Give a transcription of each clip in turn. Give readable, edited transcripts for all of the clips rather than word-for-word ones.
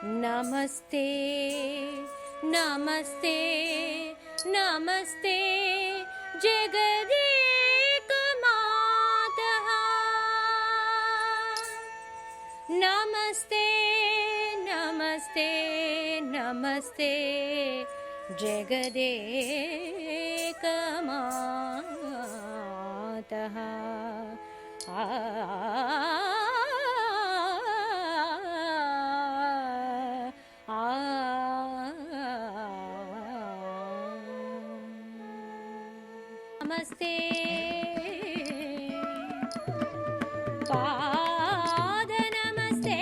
नमस्ते नमस्ते नमस्ते जगदेकमातः नमस्ते नमस्ते नमस्ते जगदेकमातः नमस्ते पाद नमस्ते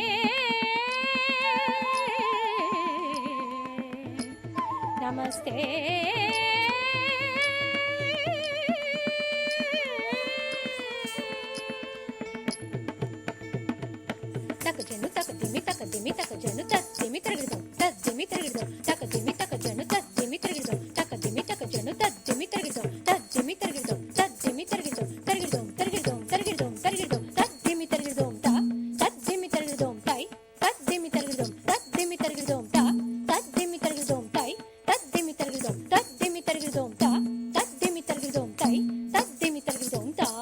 नमस्ते तक जनु तक दिमि तक जनु तक दिमि तरगिदो तक दिमि तरगिदो तक दिमि तक जनु तक दिमि तरगिदो तक दिमि तक जनु तक दिमि तरगिदो तक दिमि तरगिदो तक दिमि तरगिदो तरगिदो तरगिदो तरगिदो तरगिदो तक दिमि तरगिदो ता तक दिमि तरगिदो ताई तक दिमि तरगिदो तक दिमि तरगिदो ता तक दिमि तरगिदो ताई तक दिमि तरगिदो तक दिमि तरगिदो ता तक दिमि तरगिदो ताई तक दिमि तरगिदो ता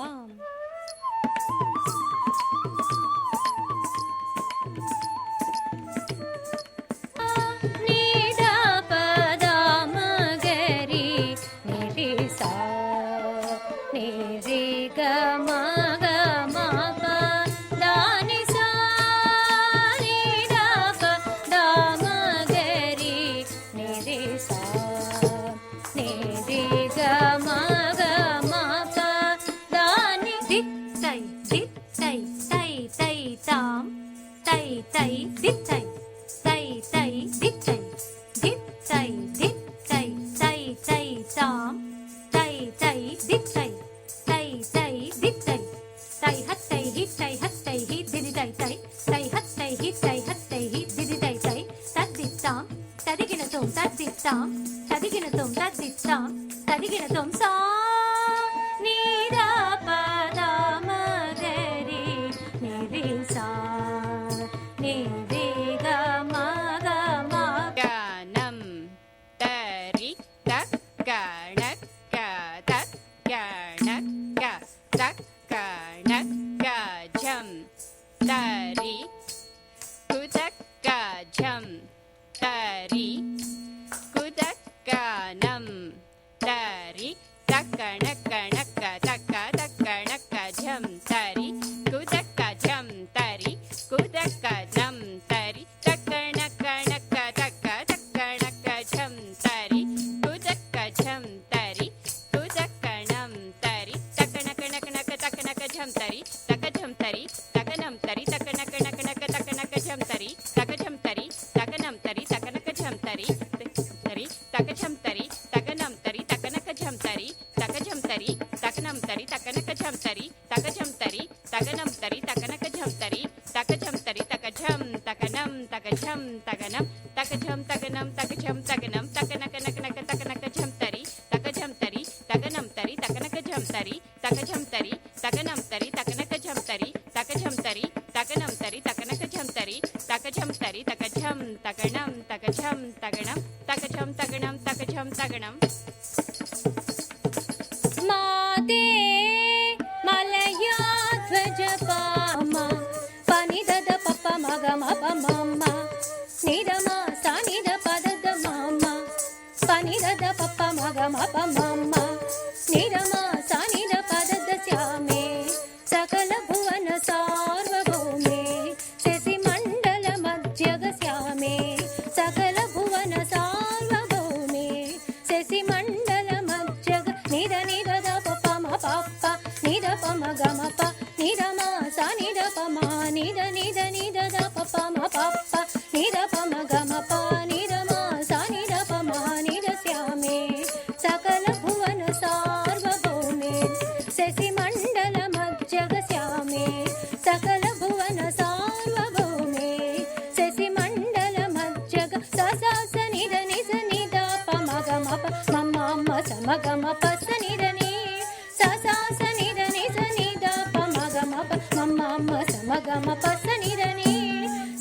ಮ ಮ ಸ ಮ ಗ ಮ ಪ ಸ ನಿ ದ ನಿ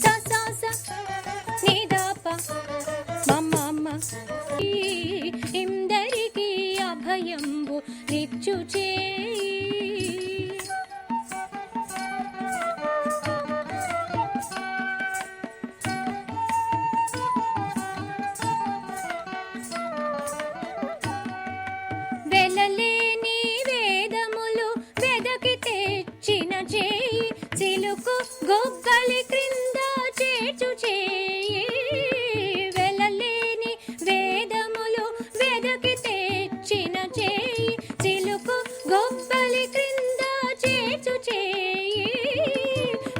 ಸ ಸ ಸ ನಿ చేయి వెలలేని వేదములు వెదకి తెచ్చిన చేయి చిలుకు గొప్పలి క్రింద చేచు చేయి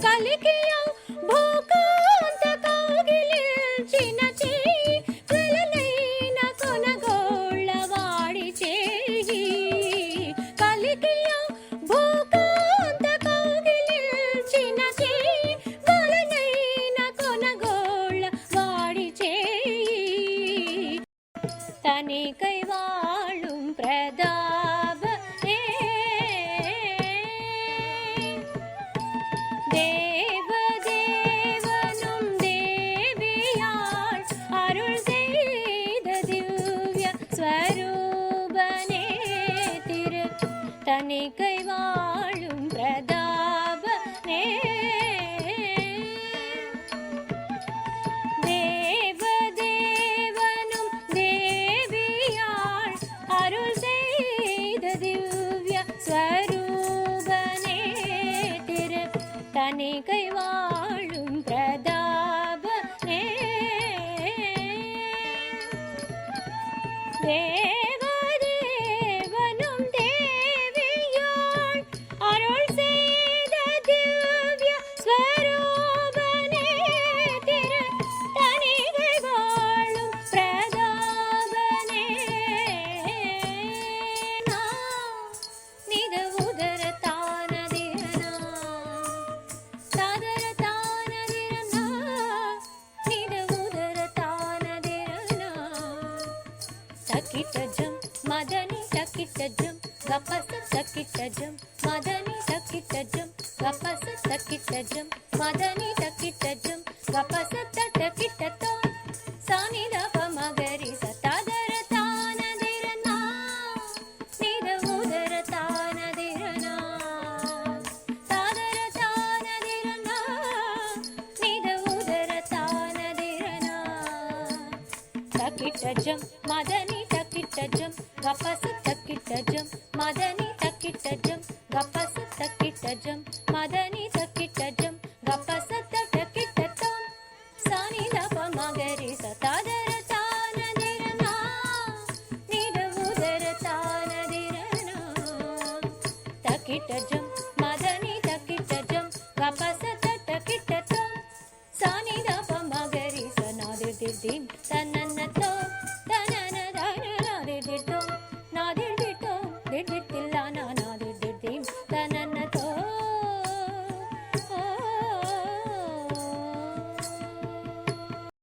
కలికియౌ భూకాంత కౌగిలించిన చేయి వెలలైన కొనగోళ్ళ వాడి చేయి కలికియౌ భూకాంత కౌగిలించిన చేయి వెలలైన కొనగోళ్ళ వాడి చేయి தனிகை வாழும் பிரதாபனே தேவதேவனும் தேவியாள் அருள் செய்த திவ்ய ஸ்வரூபனே திரு தனிகை வாழும் பிரதாபனே தேவதேவனும் தேவியாள் அருள் செய்த திவ்ய ஸ்வரூபனே திரு தனிகை வாழும் பிரதாபனே தேவதேவனும் தேவியாள் அருள் செய்த திவ்ய ஸ்வரூபனே திரு தனிகை வாழும் பிரதாபனே நித உதர தானதிரனா சாதர தானதிரனா நித உதர தானதிரனா தக்கிட்டஜம் மதனி தக்கிட்டஜம் கபச தக்கிட்டஜம் மதனி தக்கிட்டஜம் கபச தக்கிட்டஜம் மதனி தக்கிட்டஜம் கபச தக்கிட்டதோ சானித பமகரி சதாதர தானதிரனா நித உதர தானதிரனா சாதர தானதிரனா நித உதர தானதிரனா தக்கிட்டஜம் மதனி தக்கிட்டஜம் கபச தக்கிட்டஜம் மதனி தக்கிட்டஜம் கபச தக்கிட்டஜம் மதனி தக்கிட்டஜம் கபச தக்கிட்டதோ சானித பமகரி சதாதர தானதிரனா நித உதர தானதிரனா தக்கிட்டஜம் மதனி தக்கிட்டஜம் கபச தக்கிட்டதோ சானித பமகரி சநாதிர் திர் தீம் தன்ன